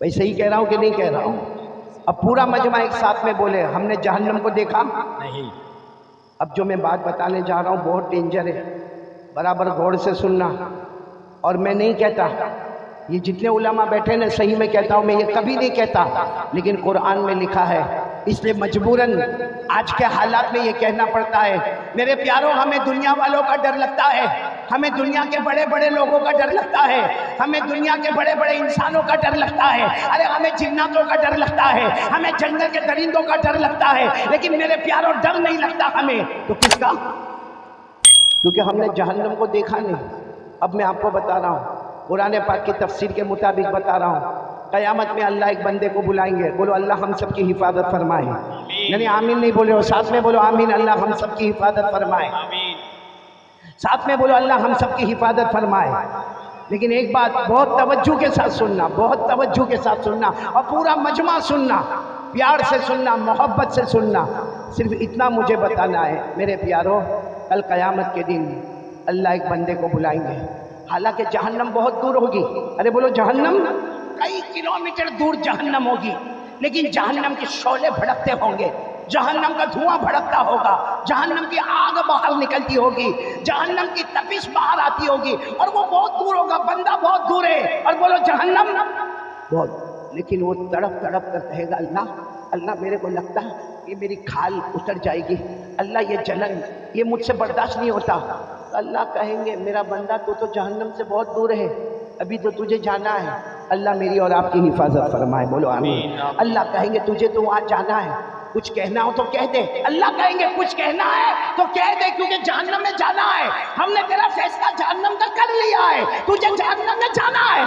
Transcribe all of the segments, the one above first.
भाई सही कह रहा हूँ कि नहीं कह रहा हूँ? अब पूरा मजमा एक साथ में बोले, हमने जहन्नम को देखा नहीं। अब जो मैं बात बताने जा रहा हूँ बहुत डेंजर है, बराबर गौर से सुनना। और मैं नहीं कहता, ये जितने उलमा बैठे ना, सही में कहता हूँ, मैं ये कभी नहीं कहता, लेकिन कुरान में लिखा है, इसलिए मजबूरन आज के हालात में ये कहना पड़ता है। मेरे प्यारों, हमें दुनिया वालों का डर लगता है, हमें दुनिया के बड़े बड़े लोगों का डर लगता है, हमें दुनिया के बड़े बड़े इंसानों का डर लगता है, अरे हमें जिन्नातों का डर लगता है, हमें जंगल के दरिंदों का डर लगता है, लेकिन मेरे प्यारों डर नहीं लगता हमें। तो किसका? क्योंकि हमने जहन्नम को देखा नहीं। अब मैं आपको बता रहा हूँ, कुरान पाक की तफसीर के मुताबिक बता रहा हूँ, क़यामत में अल्लाह एक बंदे को बुलाएंगे। बोलो अल्लाह हम सब की हिफाजत फरमाए। नहीं आमीन नहीं बोले हो, साथ में बोलो आमीन, अल्लाह हम सब की हिफाजत फरमाए। साथ में बोलो अल्लाह हम सब की हिफाजत फरमाए। लेकिन एक बात बहुत तवज्जो के साथ सुनना, बहुत तवज्जो के साथ सुनना, और पूरा मजमा सुनना, प्यार से सुनना, मोहब्बत से सुनना। सिर्फ इतना मुझे बताना है मेरे प्यारों, कल क़यामत के दिन अल्लाह एक बंदे को बुलाएंगे। हालांकि जहन्नम बहुत दूर होगी, अरे बोलो जहन्नम कई किलोमीटर दूर जहन्नम होगी, लेकिन जहन्नम के शोले भड़कते होंगे, जहन्नम का धुआं भड़कता होगा, जहन्नम की आग बाहर निकलती होगी, जहन्नम की तपिश बाहर आती होगी, और वो बहुत दूर होगा, बंदा बहुत दूर है, और बोलो जहन्नम बहुत, लेकिन वो तड़प तड़प कर कहेगा अल्लाह अल्लाह मेरे को लगता है ये मेरी खाल उतर जाएगी, अल्लाह ये जलन ये मुझसे बर्दाश्त नहीं होता। तो अल्लाह कहेंगे मेरा बंदा तू तो जहन्नम से बहुत दूर है, अभी तो तुझे जाना है, अल्लाह मेरी और आपकी हिफाजत फरमाए। बोलो आमीन। अल्लाह कहेंगे तुझे तो वहाँ जाना है, कुछ कहना हो तो कह दे। अल्लाह कहेंगे कुछ कहना है तो कह दे, क्योंकि जहन्नम में जाना है, हमने तेरा फैसला जहन्नम का कर लिया है, तुझे जहन्नम में जाना है।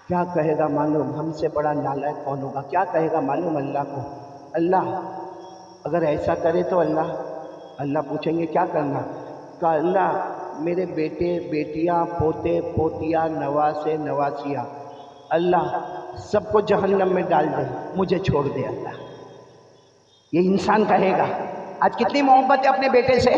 क्या कहेगा मालूम? हमसे बड़ा नालायक कौन होगा? क्या कहेगा मालूम अल्लाह को? अल्लाह अगर ऐसा करे तो अल्लाह पूछेंगे क्या करना? का अल्लाह मेरे बेटे बेटियां पोते पोतियां नवासे नवासियां अल्लाह सबको जहन्नम में डाल दे, मुझे छोड़ दे अल्लाह। ये इंसान कहेगा। आज कितनी मोहब्बत है अपने बेटे से,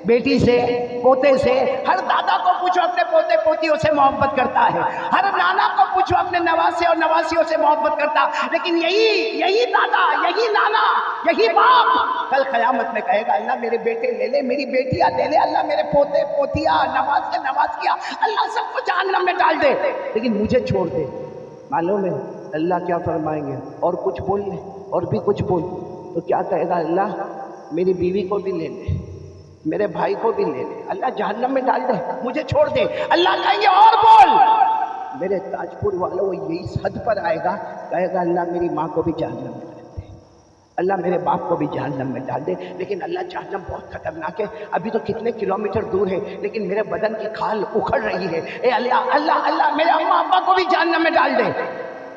बेटी से, पोते से। हर दादा को पूछो अपने पोते पोतियों से मोहब्बत करता है, हर नाना को पूछो अपने नवासे और नवासियों से मोहब्बत करता, लेकिन यही दादा, यही नाना, यही बाप कल क़यामत में कहेगा अल्लाह मेरे बेटे ले ले, मेरी बेटियां ले ले, अल्लाह मेरे पोते पोतियां नवासे नवासियां अल्लाह सबको जहन्नम में डाल दे, लेकिन मुझे छोड़ दे। मालूम है अल्लाह क्या फरमाएंगे? और कुछ बोल ले, और भी कुछ बोल। तो क्या कहेगा अल्लाह मेरी बीवी को भी ले ले, मेरे भाई को भी ले ले, अल्लाह जहन्नम में डाल दे, मुझे छोड़ दे। अल्लाह कहेंगे और बोल। मेरे ताजपुर वालों वो यही हद पर आएगा, कहेगा अल्लाह मेरी माँ को भी जहन्नम में डाल दे, अल्लाह मेरे बाप को भी जहन्नम में डाल दे। लेकिन अल्लाह जहन्नम बहुत खतरनाक है, अभी तो कितने किलोमीटर दूर है, लेकिन मेरे बदन की खाल उखड़ रही है। ए अल्लाह अल्लाह अल्लाह मेरे अम्मा अब्बा को भी जहन्नम में डाल दे।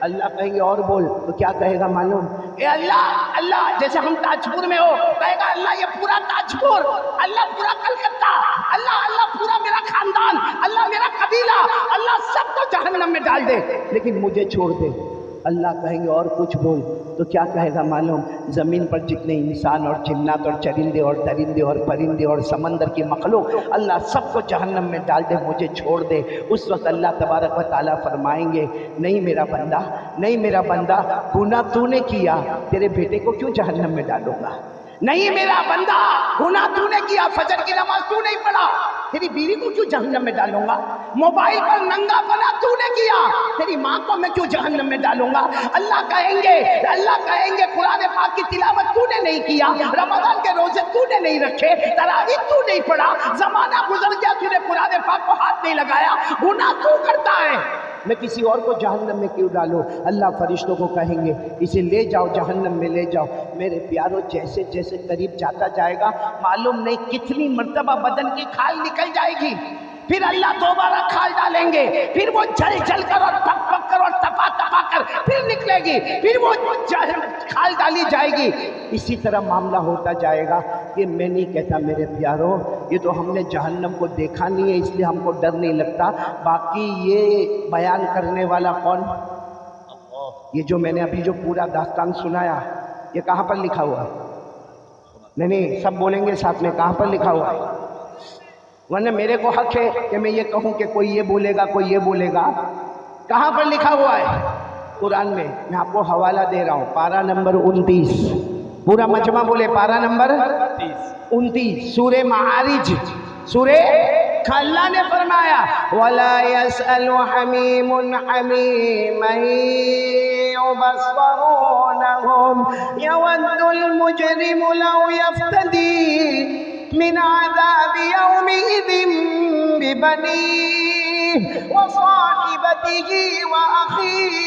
अल्लाह कहेंगे और बोल। तो क्या कहेगा मालूम? ए अल्लाह अल्लाह जैसे हम ताजपुर में हो, कहेगा अल्लाह ये पूरा ताजपुर, अल्लाह पूरा कलकत्ता, अल्लाह अल्लाह पूरा मेरा खानदान, अल्लाह मेरा कबीला, अल्लाह सबको जहन्नम में डाल दे, लेकिन मुझे छोड़ दे। अल्लाह कहेंगे और कुछ बोल। तो क्या कहेगा मालूम? ज़मीन पर जितने इंसान और जिन्नात और चरिंदे और दरिंदे और परिंदे और समंदर की मखलूक अल्लाह सबको जहन्नम में डाल दे, मुझे छोड़ दे। उस वक्त अल्लाह तबारक व तआला फरमाएंगे नहीं मेरा बंदा, नहीं मेरा बंदा, गुनाह तूने किया, तेरे बेटे को क्यों जहन्नम में डालूंगा? नहीं मेरा बंदा, गुनाह तूने किया, फजर की नमाज तू नहीं पढ़ा, तेरी बीवी को क्यों जहन्नम में डालूंगा? मोबाइल पर नंगा बना तूने किया, तेरी माँ को मैं क्यों जहन्नम में डालूंगा? अल्लाह कहेंगे कुरान पाक की तिलावत तूने नहीं किया, रमजान के रोजे तूने नहीं रखे, तरावीह तू नहीं पढ़ा, जमाना गुजर गया तूने कुरान पाक को हाथ नहीं लगाया, गुनाह तू करता है, मैं किसी और को जहन्नम में क्यों डालूं? अल्लाह फरिश्तों को कहेंगे इसे ले जाओ जहन्नम में ले जाओ। मेरे प्यारों जैसे जैसे करीब जाता जाएगा मालूम नहीं कितनी मर्तबा बदन की खाल निकल जाएगी, फिर अल्लाह दोबारा खाल डालेंगे, फिर वो जल जल कर और पक पक कर और तपा तपा कर फिर निकलेगी, फिर वो खाल डाली जाएगी। इसी तरह मामला होता जाएगा। ये मैं नहीं कहता मेरे प्यारों, ये तो हमने जहन्नम को देखा नहीं है इसलिए हमको डर नहीं लगता। बाकी ये बयान करने वाला कौन? ये जो मैंने अभी जो पूरा दास्तान सुनाया ये कहाँ पर लिखा हुआ? नहीं सब बोलेंगे साथ में, कहाँ पर लिखा हुआ है? वरना मेरे को हक है कि मैं ये कहूँ कि कोई ये बोलेगा कोई ये बोलेगा। कहाँ पर लिखा हुआ है? कुरान में मैं आपको हवाला दे रहा हूँ, पारा नंबर 29, पूरा मजमा बोले, पारा नंबर 29, सूरे मारिज, सूरे। अल्लाह ने फरमाया वला यसअलु हमीमुन हमीमन युबस्सरूनहुम यवद्दुल मुजरिमु लौ यफ्तदी मिन अज़ाबि यौमिइज़िन बिबनीहि व साहिबतिही व अखीहि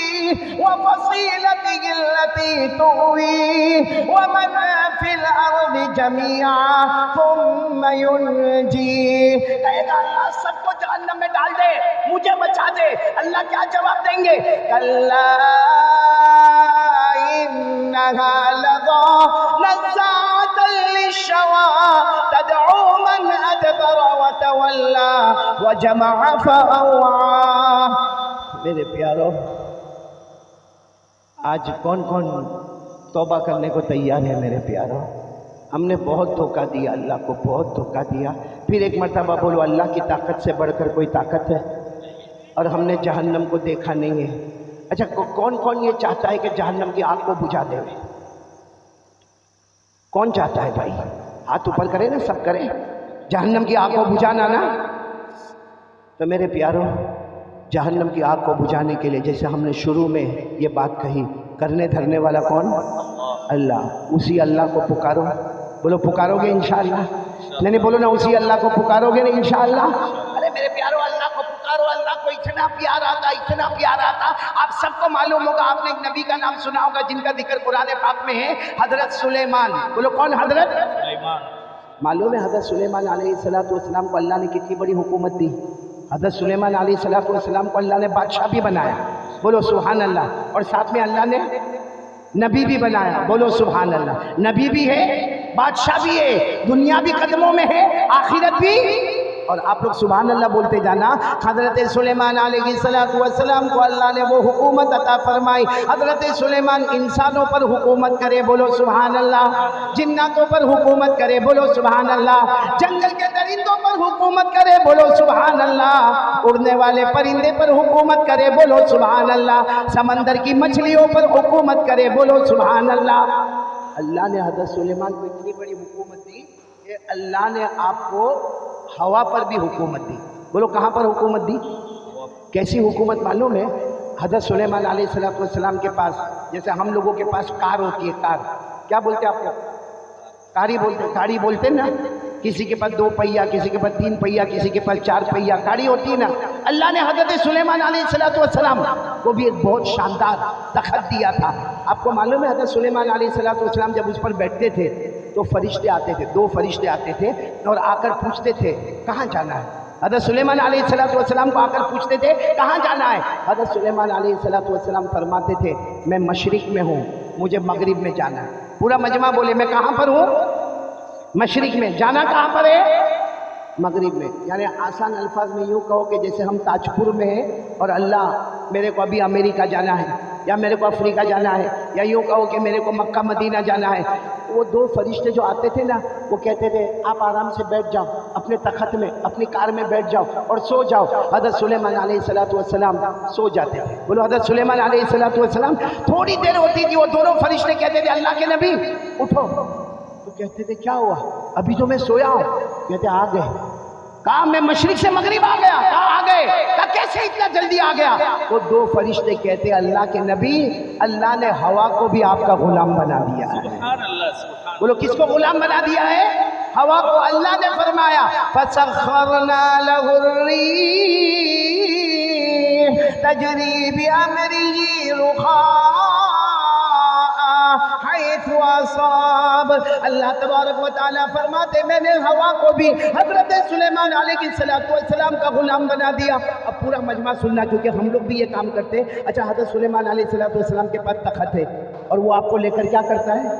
व फसीलतिही अल्लती तुवीहि व मन फिल अर्दि जमीआ सुम्मा युनजी। कहेगा अल्लाह सबको जहन्नम में डाल दे, मुझे बचा दे। अल्लाह क्या जवाब देंगे? कल्ला इन्नहा लज़ा नज़्ज़ाअतन लिश्शवा तदउ मन अदबर व तवल्ला व जमअ फअवा। मेरे प्यारो, आज कौन कौन तौबा करने को तैयार है? मेरे प्यारो, हमने बहुत धोखा दिया अल्लाह को, बहुत धोखा दिया। फिर एक मर्तबा बोलो, अल्लाह की ताकत से बढ़कर कोई ताकत है? और हमने जहन्नम को देखा नहीं है। अच्छा, कौन कौन ये चाहता है कि जहन्नम की आग को बुझा दे? कौन चाहता है भाई? हाथ ऊपर करे ना, सब करे। जहन्नम की आग को बुझाना ना। तो मेरे प्यारो, जहन्नम की आग को बुझाने के लिए, जैसे हमने शुरू में ये बात कही, करने धरने वाला कौन? अल्लाह। उसी अल्लाह को पुकारो। बोलो पुकारोगे इंशाअल्लाह? नहीं बोलो ना, उसी अल्लाह को पुकारोगे ना इंशाअल्लाह? अरे मेरे प्यारो, अल्लाह को पुकारो। अल्लाह को इतना प्यार आता, इतना प्यार आता। आप सबको मालूम होगा, आपने एक नबी का नाम सुना होगा जिनका जिक्र कुरान पाक में है, हजरत सुलेमान। बोलो कौन? हजरत सुलेमान। मालूम है हजरत सुलेमान अलैहिस्सलाम को अल्लाह ने कितनी बड़ी हुकूमत दी? हजरत सुलेमान अलैहिस्सलाम को अल्लाह ने बादशाह भी बनाया। बोलो सुभान अल्लाह। और साथ में अल्लाह ने नबी भी बनाया। बोलो सुभान अल्लाह। नबी भी है, बादशाह भी है, दुनिया भी कदमों में है, आखिरत भी। और आप लोग सुभान अल्लाह बोलते जाना। हजरत सुलेमान अलैहिस्सलाम को अल्लाह ने वो हुकूमत अता फरमाई। हजरत सुलेमान इंसानों पर हुकूमत करे, बोलो सुभान अल्लाह। जिन्नातों पर हुकूमत करे, बोलो सुभान अल्लाह। जंगल के दरिंदों पर हुकूमत करे, बोलो सुभान अल्लाह। उड़ने वाले परिंदे पर हुकूमत करे, बोलो सुभान अल्लाह। समंदर की मछलियों पर हुकूमत करे, बोलो सुभान अल्लाह। अल्लाह ने हजरत सुलेमान को इतनी बड़ी हुकूमत दी कि अल्लाह ने आपको हवा पर भी हुकूमत दी। बोलो कहाँ पर हुकूमत दी? कैसी हुकूमत मालूम है? हजरत सुलेमान अलैहिस्सलाम के पास, जैसे हम लोगों के पास कार होती है, कार क्या बोलते हैं आप? कारी बोलते, गाड़ी बोलते ना। किसी के पास 2 पहिया, किसी के पास 3 पहिया, किसी के पास 4 पहिया गाड़ी होती है ना। अल्लाह ने हजरत सुलेमान अलैहिस्सलाम को भी एक बहुत शानदार तखत दिया था। आपको मालूम है हजरत सुलेमान अलैहिस्सलाम जब उस पर बैठते थे तो फरिश्ते आते थे, 2 फरिश्ते आते थे और आकर पूछते थे कहाँ जाना है। हजरत सुलेमान अलैहिस्सलाम को आकर पूछते थे कहाँ जाना है। हजरत सुलेमान अलैहिस्सलाम फरमाते थे मैं मशरिक में हूँ, मुझे मगरिब में जाना है। पूरा मजमा बोले मैं कहाँ पर हूँ? मशरिक में। जाना कहाँ पर है? मगरिब में। यानी आसान अल्फाज में यूँ कहो कि जैसे हम ताजपुर में हैं और अल्लाह मेरे को अभी अमेरिका जाना है, या मेरे को अफ्रीका जाना है, या यूँ कहो कि मेरे को मक्का मदीना जाना है। वो 2 फरिश्ते जो आते थे ना, वो कहते थे आप आराम से बैठ जाओ अपने तखत में, अपनी कार में बैठ जाओ और सो जाओ। हज़रत सुलेमान अलैहिस्सलाम सो जाते थे। बोलो हज़रत सुलेमान अलैहिस्सलाम। थोड़ी देर होती थी, वो दोनों फरिश्ते कहते थे अल्लाह के नबी उठो। तो कहते थे क्या हुआ? अभी तो मैं सोया हूँ। कहते आ गए। कहा मैं मशरिक से मगरिब आ गया। कहा आ गए। कहा कैसे इतना जल्दी आ गया? वो 2 फरिश्ते कहते अल्लाह के नबी, अल्लाह ने हवा को भी आपका गुलाम बना दिया है। बोलो किसको गुलाम बना दिया है? हवा को। अल्लाह ने फरमाया फसख्खरना लहुर्रीह तजरी बिअमरिही हैथु असाब। अल्लाह तबारक व तआला फरमाते मैंने हवा को भी हजरत सुलेमान अलैहिस्सलाम का गुलाम बना दिया। अब पूरा मजमा सुनना, क्योंकि हम लोग भी ये काम करते हैं। अच्छा, हजरत सुलेमान अलैहिस्सलाम के पास तखत है और वो आपको लेकर क्या करता है?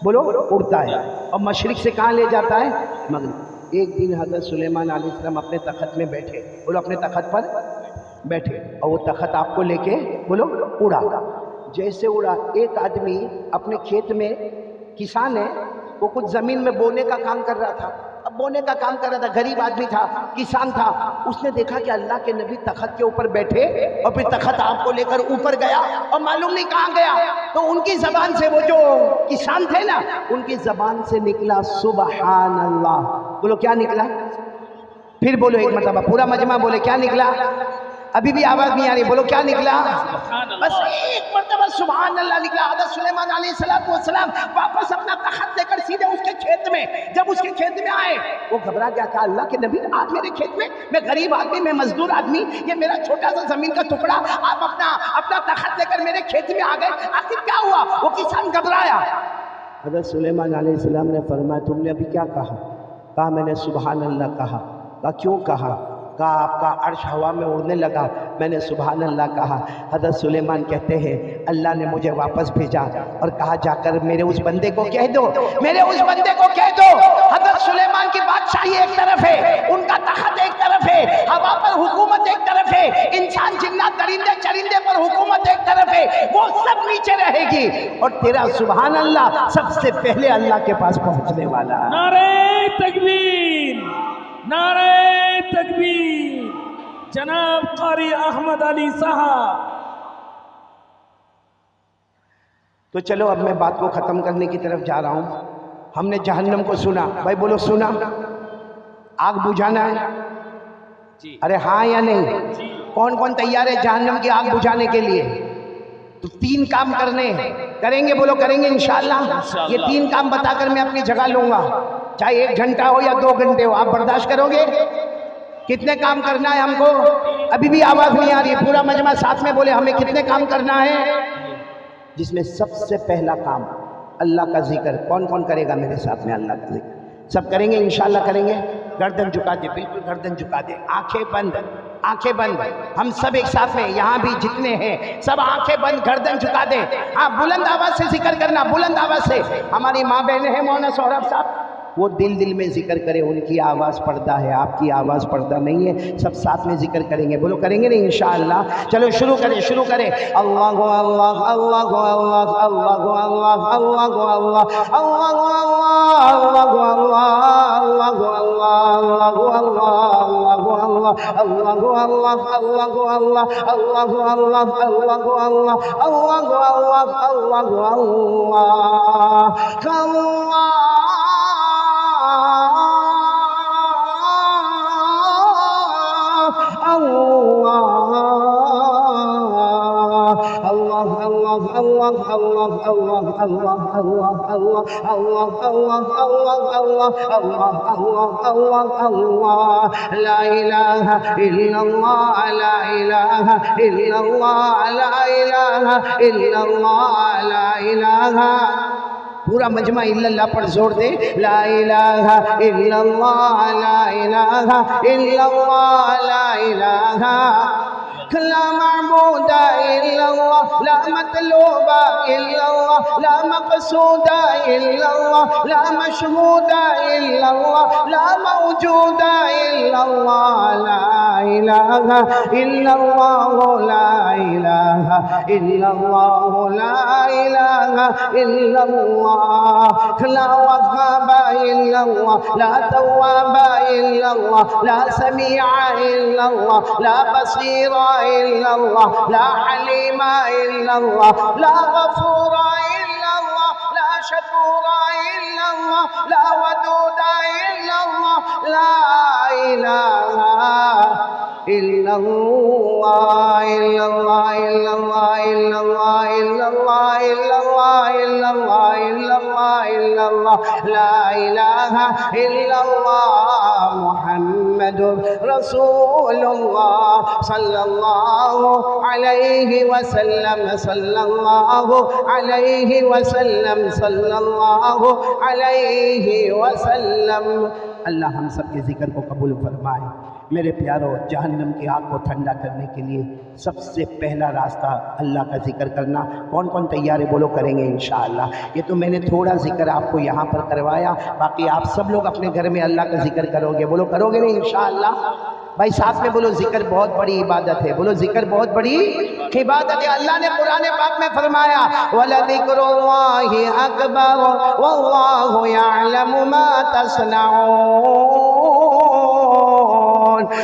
बोलो उड़ता है। और मशरिक से कहाँ ले जाता है? मगरिब। एक दिन हजरत सुलेमान अलैहिस्सलाम अपने तखत में बैठे। बोलो अपने तखत पर बैठे और वो तखत आपको लेके बोलो उड़ा। जैसे उड़ा, एक आदमी अपने खेत में, किसान है, वो कुछ ज़मीन में बोने का काम कर रहा था। अब बोने का काम कर रहा था, गरीब आदमी था, किसान था। उसने देखा कि अल्लाह के नबी तखत के ऊपर बैठे और फिर तखत आपको लेकर ऊपर गया और मालूम नहीं कहाँ गया। तो उनकी जबान से, वो जो किसान थे ना, उनकी जबान से निकला सुबहान अल्लाह। बोलो क्या निकला? फिर बोलो एक मरतबा, पूरा मजमा बोले क्या निकला? अभी भी आवाज नहीं आ रही, बोलो क्या निकला? बस एक मरतबा सुभान अल्लाह निकला। हज़रत सुलेमान अलैहिस्सलाम वापस अपना तखत लेकर सीधे उसके खेत में, जब उसके खेत में आए वो घबरा गया था। अल्लाह के नबी आज मेरे खेत में, मैं गरीब आदमी, मैं मजदूर आदमी, ये मेरा छोटा सा जमीन का टुकड़ा, आप अपना तखत लेकर मेरे खेत में आ गए, आखिर क्या हुआ? वो किसान घबराया। हज़रत सुलेमान अलैहिस्सलाम ने फरमाया तुमने अभी क्या कहा? कहा मैंने सुभान अल्लाह कहा। कहा क्यों कहा? कहा आपका अर्श हवा में उड़ने लगा, मैंने सुभान अल्लाह कहा। हज़रत सुलेमान कहते हैं अल्लाह ने मुझे वापस भेजा और कहा जाकर मेरे उस बंदे को कह दो, मेरे उस बंदे को कह दो। हज़रत सुलेमान की बादशाही एक तरफ है, उनका तखत एक तरफ है, हवा पर हुकूमत एक तरफ है, इंसान जिन्नात दरिंदे चरिंदे पर हुकूमत एक तरफ है, वो सब नीचे रहेगी और तेरा सुभान अल्लाह सबसे पहले अल्लाह के पास पहुंचने वाला। नारे तकबीर, नारे तकबीर। जनाब कारी अहमद अली साहब। तो चलो अब मैं बात को ख़त्म करने की तरफ जा रहा हूँ। हमने जहन्नम को सुना, भाई बोलो सुना। आग बुझाना है जी। अरे हाँ या नहीं? कौन कौन तैयार है जहन्नम की आग बुझाने के लिए? तो 3 काम करने हैं, करेंगे? बोलो करेंगे इंशाअल्लाह। ये 3 काम बताकर मैं अपनी जगह लूँगा, चाहे 1 घंटा हो या 2 घंटे हो। आप बर्दाश्त करोगे? कितने काम करना है हमको? अभी भी आवाज़ नहीं आ रही है, पूरा मजमा साथ में बोले हमें कितने काम करना है? जिसमें सबसे पहला काम अल्लाह का जिक्र। कौन कौन करेगा मेरे साथ में अल्लाह का जिक्र? सब करेंगे इंशाअल्लाह करेंगे। गर्दन झुका दे, बिल्कुल गर्दन झुका दे, आंखें बंद, आंखें बंद। हम सब एक साथ में, यहाँ भी जितने हैं सब आंखें बंद, गर्दन झुका दे। हाँ बुलंद आवाज से जिक्र करना, बुलंद आवाज से। हमारी माँ बहनें हैं, मौलाना सौरभ साहब, वो दिल दिल में जिक्र करे, उनकी आवाज़ पर्दा है, आपकी आवाज़ पर्दा नहीं है। सब साथ में जिक्र करेंगे, बोलो करेंगे नहीं इंशाअल्लाह। चलो शुरू करें, शुरू करें। अल्लाह गो अल्लाह, अल्लाह गो अल्लाह, अल्लाह गो अल्लाह, अल्लाह गो अल्लाह, अल्लाह गो अल्लाह, अल्लाह गो अल्लाह, अल्लाह गो अल्लाह, अल्लाह गो अल्लाह, अल्लाह गो अल्लाह, अल्लाह गो अल्लाह, अल्लाह गो अल्लाह, अल्लाह गो अल्लाह, अल्लाह गो अल्लाह, अल्लाह गो अल्लाह, अल्लाह गो अल्लाह। ला इलाहा इल्लल्लाह, ला इलाहा इल्लल्लाह, ला इलाहा इल्लल्लाह, ला इलाहा। पूरा मजमा इल्लल्लाह पर जोर दे। ला इलाहा इल्लल्लाह, ला इलाहा इल्लल्लाह, ला इलाहा। ला माबूदा इल्लल्लाह, ला मतलूबा इल्लल्लाह, ला मक़सूदा इल्लल्लाह, ला मशहूदा इल्लल्लाह, ला मौजूदा इल्लल्लाह, ला इलाहा इल्लल्लाह, ला इलाहा इल्लल्लाह, ला इलाहा इल्लल्लाह। ला वहाबा इल्लल्लाह, ला तव्वाबा इल्लल्लाह, ला समीआ इल्लल्लाह, ला बसीरा इल्लल्लाह, ला हलीमा इल्लल्लाह, ला गफूरा इल्लल्लाह, ला शकूरा इल्लल्लाह, ला वदूदा इल्लल्लाह, ला इलाहा इल्लल्लाह, इल्लल्लाह, इल्लल्लाह, इल्लल्लाह, इल्लल्लाह, इल्लल्लाह, इल्लल्लाह, इल्लल्लाह, इल्लल्लाह, ला इलाहा इल्लल्लाह मुहम्मदुर रसूलुल्लाह सल्लल्लाहु अलैहि वसल्लम, सल्लल्लाहु अलैहि वसल्लम, सल्लल्लाहु अलैहि वसल्लम। अल्लाह हम सब के जिक्र को कबूल फरमाए। मेरे प्यारों, जहन्नम की आग को ठंडा करने के लिए सबसे पहला रास्ता अल्लाह का जिक्र करना। कौन कौन तैयार है? बोलो करेंगे इंशाअल्लाह। ये तो मैंने थोड़ा जिक्र आपको यहाँ पर करवाया, बाकी आप सब लोग अपने घर में अल्लाह का जिक्र करोगे। बोलो करोगे नहीं इंशाअल्लाह? भाई साथ में बोलो, जिक्र बहुत बड़ी इबादत है। बोलो, जिक्र बहुत बड़ी इबादत है। अल्लाह ने कुरान पाक में फरमाया, वलज़िक्रुल्लाहि अकबर वल्लाहु यअलमु मा तस्नऊन।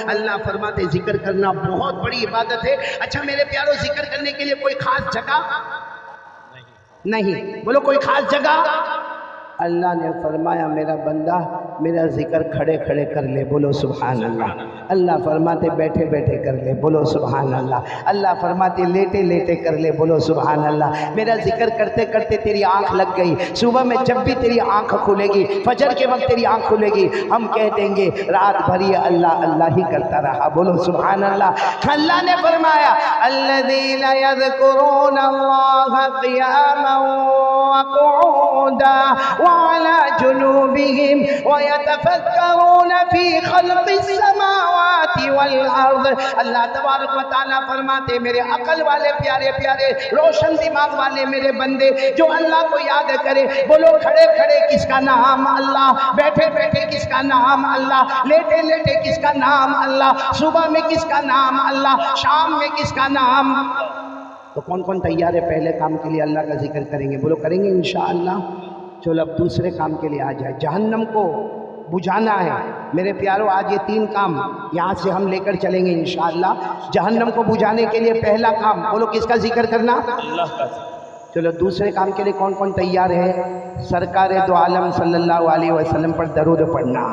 अल्लाह फरमाते जिक्र करना बहुत बड़ी इबादत है। अच्छा मेरे प्यारों, जिक्र करने के लिए कोई खास जगह नहीं। बोलो, कोई खास जगह? अल्लाह ने फरमाया, मेरा बंदा मेरा जिक्र खड़े खड़े कर ले। बोलो सुभान अल्लाह। अल्लाह फरमाते बैठे बैठे कर ले। बोलो सुभान अल्लाह। अल्लाह फरमाते लेटे लेटे कर ले। बोलो सुभान अल्लाह। मेरा जिक्र करते करते तेरी आंख लग गई। सुबह में जब भी तेरी आंख खुलेगी, फजर के वक्त तेरी आंख खुलेगी, हम कह देंगे रात भर ये अल्लाह अल्लाह ही करता रहा। बोलो सुभान अल्लाह। अल्लाह ने फरमाया, अल्लज़ीना यज़कुरूनल्लाह क़ियामन व क़ुऊदन वअला जुनूबिहिम वयतफक्करून फी खल्क़िस समावाति वल अर्द। अल्लाह तबारक व तआला फरमाते, मेरे अकल वाले प्यारे प्यारे रोशन दिमाग वाले मेरे बंदे जो अल्लाह को याद करे। बोलो, खड़े खड़े किसका नाम अल्लाह, बैठे बैठे किसका नाम अल्लाह, लेटे लेटे किसका नाम अल्लाह, सुबह में किसका नाम अल्लाह, शाम में किसका नाम। तो कौन कौन तैयार है पहले काम के लिए अल्लाह का जिक्र करेंगे? बोलो, करेंगे इंशाअल्लाह। चलो अब दूसरे काम के लिए आ जाए। जहन्नम को बुझाना है मेरे प्यारों। आज ये 3 काम यहाँ से हम लेकर चलेंगे इंशाअल्लाह। जहन्नम को बुझाने के लिए पहला काम, बोलो किसका जिक्र करना? अल्लाह का। चलो दूसरे काम के लिए कौन कौन तैयार है? सरकार दो आलम सल्लल्लाहु अलैहि वसल्लम पर दरूद पढ़ना।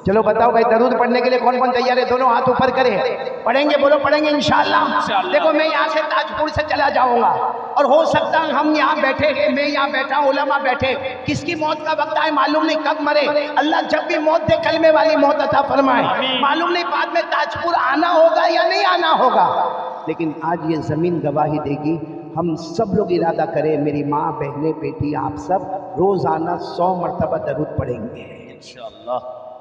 चलो बताओ भाई, दरूद पढ़ने के लिए कौन कौन तैयार है? दोनों हाथ ऊपर करें। पढ़ेंगे? बोलो, पढ़ेंगे इंशाअल्लाह। देखो, मैं यहाँ से ताजपुर से चला जाऊँगा और हो सकता है हम यहाँ बैठे हैं, मैं यहाँ बैठा, उलमा बैठे, किसकी मौत का वक्त आए मालूम नहीं, कब मरे। अल्लाह जब भी मौत दे, कलमे वाली मौत अता फरमाए। मालूम नहीं बाद में ताजपुर आना होगा या नहीं आना होगा, लेकिन आज ये ज़मीन गवाही देगी। हम सब लोग इरादा करें, मेरी माँ, बहनें, बेटी, आप सब रोज़ाना 100 मरतबा दरूद पढ़ेंगे इंशाअल्लाह।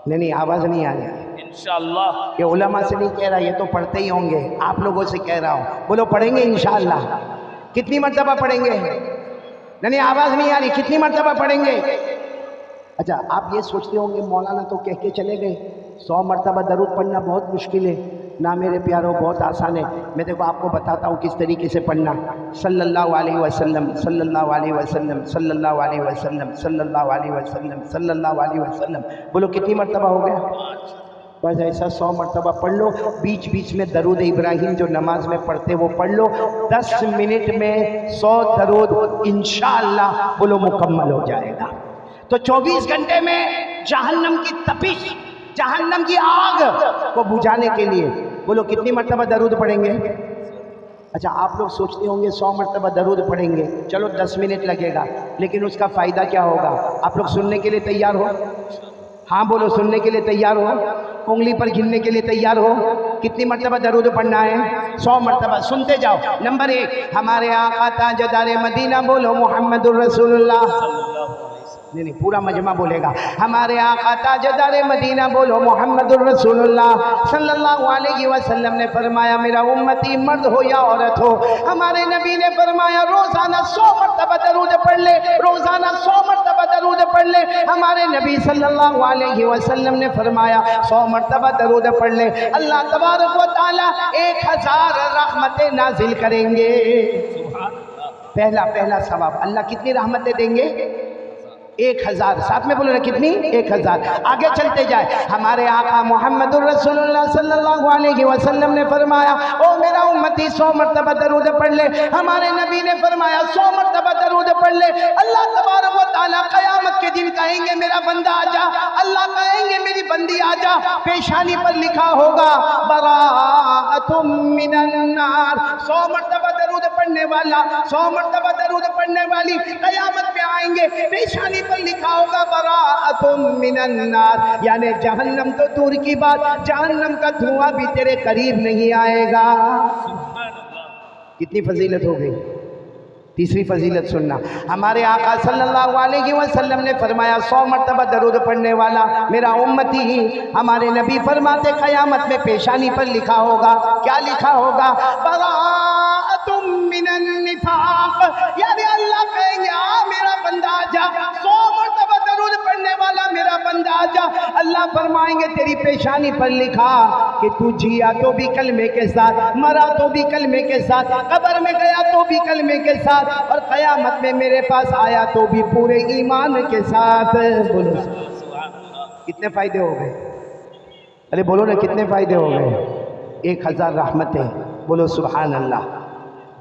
नहीं, आवाज़ नहीं आ रही इंशाअल्लाह। ये उलमा से नहीं कह रहा, ये तो पढ़ते ही होंगे, आप लोगों से कह रहा हूँ। बोलो, पढ़ेंगे इंशाअल्लाह। कितनी मरतबा पढ़ेंगे? नहीं, आवाज़ नहीं आ रही। कितनी मरतबा पढ़ेंगे? अच्छा, आप ये सोचते होंगे मौलाना तो कह के चले गए 100 मरतबा दरूद पढ़ना बहुत मुश्किल है। ना मेरे प्यारों, बहुत आसान है। मैं देखो आपको बताता हूँ किस तरीके से पढ़ना। सल्लल्लाहु अलैहि वसल्लम, सल्लल्लाहु अलैहि वसल्लम, सल्लल्लाहु अलैहि वसल्लम, सल्लल्लाहु अलैहि वसल्लम, सल्लल्लाहु अलैहि वसल्लम। बोलो, कितनी मरतबा हो गया? बस ऐसा 100 मरतबा पढ़ लो। बीच बीच में दरूद इब्राहिम जो नमाज में पढ़ते वो पढ़ लो। 10 मिनट में 100 दरूद इंशाअल्लाह बोलो मुकम्मल हो जाएगा। तो 24 घंटे में जहन्नम की तपिश, जहन्नम की आग को बुझाने के लिए बोलो कितनी मरतबा दरूद पढ़ेंगे? अच्छा, आप लोग सोचते होंगे 100 मरतबा दरूद पढ़ेंगे, चलो 10 मिनट लगेगा, लेकिन उसका फ़ायदा क्या होगा? आप लोग सुनने के लिए तैयार हो? हाँ बोलो, सुनने के लिए तैयार हो? उंगली पर गिनने के लिए तैयार हो? कितनी मरतबा दरूद पढ़ना है? 100 मरतबा। सुनते जाओ। नंबर 1, हमारे आका ताजदार मदीना बोलो मोहम्मदुर रसूलुल्लाह। नहीं, पूरा मजमा बोलेगा। हमारे आका ताजदार मदीना बोलो मोहम्मदुर रसूलुल्लाह सल्लल्लाहु अलैहि वसल्लम ने फरमाया, मेरा उम्मती मर्द हो या औरत हो, हमारे नबी ने फरमाया रोज़ाना 100 मरतबा दरूद पढ़ ले, रोज़ाना 100 मरतबा दरूद पढ़ ले। हमारे नबी सल्लल्लाहु अलैहि वसल्लम ने फरमाया 100 मरतबा दरूद पढ़ ले, अल्लाह तबारक व तआला 1000 रहमतें नाजिल करेंगे। पहला सवाब, अल्लाह कितनी रहमतें देंगे? 1000। साथ में बोलो ना, कितनी? 1000। आगे चलते जाए। हमारे आका मोहम्मदुर रसूलुल्लाह सल्लल्लाहु अलैहि वसल्लम ने फरमाया, ओ मेरा उम्मती 100 मरतबा दरूद पढ़ ले। हमारे नबी ने फरमाया 100 मरतबा दरूद पढ़ ले। अल्लाह तबारक व तआला क़यामत के दिन कहेंगे मेरा बंदा आजा, अल्लाह कहेंगे मेरी बंदी आजा। पेशानी पर लिखा होगा बराअतुम मिनन नार। 100 मरतबा दरूद पढ़ने वाला, 100 मरतबा दरूद पढ़ने वाली क़यामत में आएंगे, पेशानी पर लिखा होगा बराअतुम मिनन नार, यानी जहन्नम तो दूर की बात, जहन्नम का धुआं भी तेरे करीब नहीं आएगा। कितनी फजीलत हो गई? तीसरी फजीलत सुनना। हमारे आका सल्लल्लाहु अलैहि वसल्लम ने फरमाया 100 मरतबा दरूद पढ़ने वाला मेरा उम्मती ही, हमारे नबी फरमाते क़यामत में पेशानी पर लिखा होगा, क्या लिखा होगा? बराअतुम मिनन निफाक, यानी अल्लाह कहेंगे आ मेरा बंदा आजा, 100 मरतबा दरूद पढ़ने वाला मेरा बंदा आजा। अल्लाह अल्लाह फरमाएंगे तेरी पेशानी पर लिखा कि तू जिया तो भी कलमे के साथ, मरा तो भी कलमे के साथ, कब्र में गया तो भी कलमे के साथ, और क़यामत में मेरे पास आया तो भी पूरे ईमान के साथ। बोलो कितने फ़ायदे हो गए? अरे बोलो ना कितने फ़ायदे हो गए? 1000 रहमतें। बोलो सुभान अल्लाह।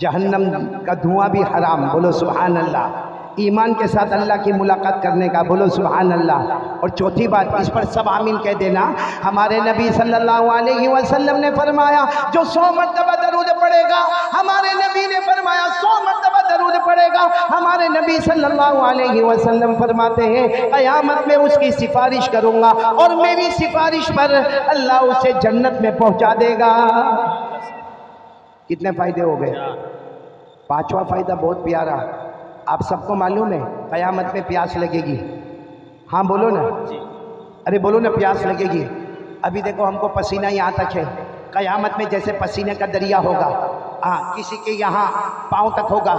जहन्नम का धुआं भी हराम। बोलो सुभान अल्लाह। ईमान के साथ अल्लाह की मुलाकात करने का। बोलो सुभान अल्लाह। और चौथी बात, इस पर सब आमीन कह देना, हमारे नबी सल्लल्लाहु अलैहि वसल्लम ने फरमाया जो 100 मरतबा दरूद पढ़ेगा, हमारे नबी ने फरमाया 100 मरतबा दरूद पढ़ेगा, हमारे नबी सल्लल्लाहु अलैहि वसल्लम फरमाते हैं क़यामत में उसकी सिफारिश करूँगा और मेरी सिफारिश पर अल्लाह उसे जन्नत में पहुँचा देगा। कितने फ़ायदे हो गए? पांचवा फ़ायदा बहुत प्यारा, आप सबको मालूम है क़यामत में प्यास लगेगी। हाँ बोलो ना, अरे बोलो ना, प्यास लगेगी। अभी देखो हमको पसीना यहाँ तक है, क़यामत में जैसे पसीने का दरिया होगा, हाँ किसी के यहाँ पाँव तक होगा,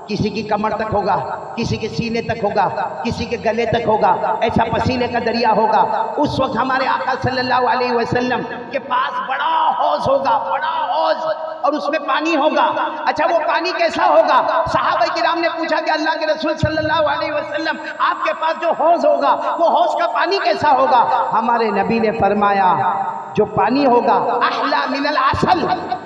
किसी की कमर तक होगा, किसी के सीने तक होगा, किसी के गले तक होगा, ऐसा पसीने का दरिया होगा। उस वक्त हमारे आका सल्लल्लाहु अलैहि वसल्लम के पास बड़ा हौज होगा, बड़ा हौज, और उसमें पानी होगा। अच्छा वो पानी कैसा होगा? सहाबा किराम ने पूछा कि अल्लाह के रसूल सल्लल्लाहु अलैहि वसल्लम आपके पास जो हौज होगा वो हौज का पानी कैसा होगा? हमारे नबी ने फरमाया जो पानी होगा अहला मिनल असल,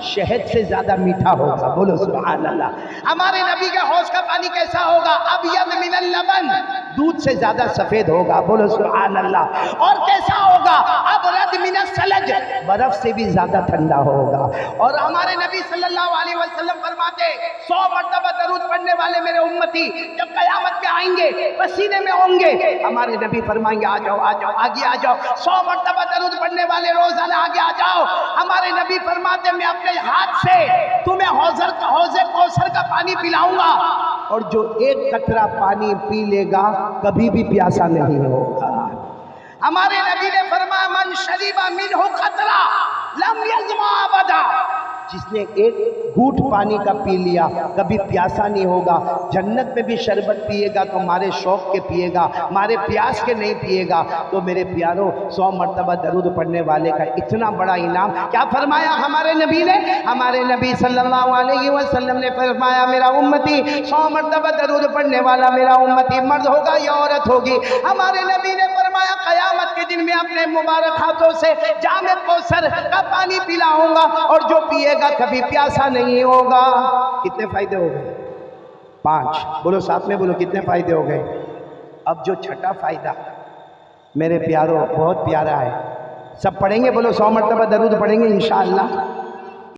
शहद से ज्यादा मीठा होगा। बोलो सुभान अल्लाह। हमारे नबी के हौज का पानी कैसा होगा? अबयद मिनल लबन, दूध से ज्यादा सफेद होगा। बोलो सुभान अल्लाह। और कैसा होगा? अबरद मिनस सलज, बर्फ से भी ज्यादा ठंडा होगा। और हमारे नबी सल्लल्लाहु अलैहि वसल्लम फरमाते 100 मरतबा दरूद पढ़ने वाले मेरे उम्मती जब कयामत में आएंगे पसीने में होंगे, हमारे नबी फरमाएंगे आ जाओ आ जाओ आगे आ जाओ, 100 मरतबा दरूद पढ़ने वाले रोजाना आगे आ जाओ। हमारे नबी फरमाते मैं अपने हाथ से तुम्हें हौज़े कौसर का पानी पिलाऊंगा, और जो एक कतरा पानी पी लेगा कभी भी प्यासा नहीं होगा। हमारे नबी ने फरमाया मन शरीबा मिनहु कतरा लम यज़मा अबदा, जिसने एक घूंट पानी का पी लिया कभी प्यासा नहीं होगा। जन्नत में भी शरबत पिएगा तो मारे शौक के पिएगा, मारे प्यास के नहीं पिएगा। तो मेरे प्यारों 100 मरतबा दरूद पढ़ने वाले का इतना बड़ा इनाम क्या फरमाया हमारे नबी ने? हमारे नबी सल्लल्लाहु अलैहि वसल्लम ने फरमाया मेरा उम्मती 100 मरतबा दरूद पढ़ने वाला मेरा उम्मती मर्द होगा या औरत होगी, हमारे नबी ने फरमाया क़यामत के दिन में अपने मुबारक हाथों से जामे कौसर का पानी पिलाऊंगा और जो पिएगा कभी प्यासा नहीं होगा। कितने फायदे हो गए? 5। बोलो साथ में बोलो कितने फायदे हो गए? अब जो छठा फायदा मेरे प्यारों बहुत प्यारा है, सब पढ़ेंगे। बोलो 100 मरतबा दरूद पढ़ेंगे इंशाअल्लाह।